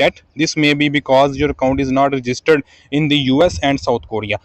yet, this may be because your account is not registered in the US and South Korea۔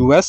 US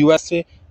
USA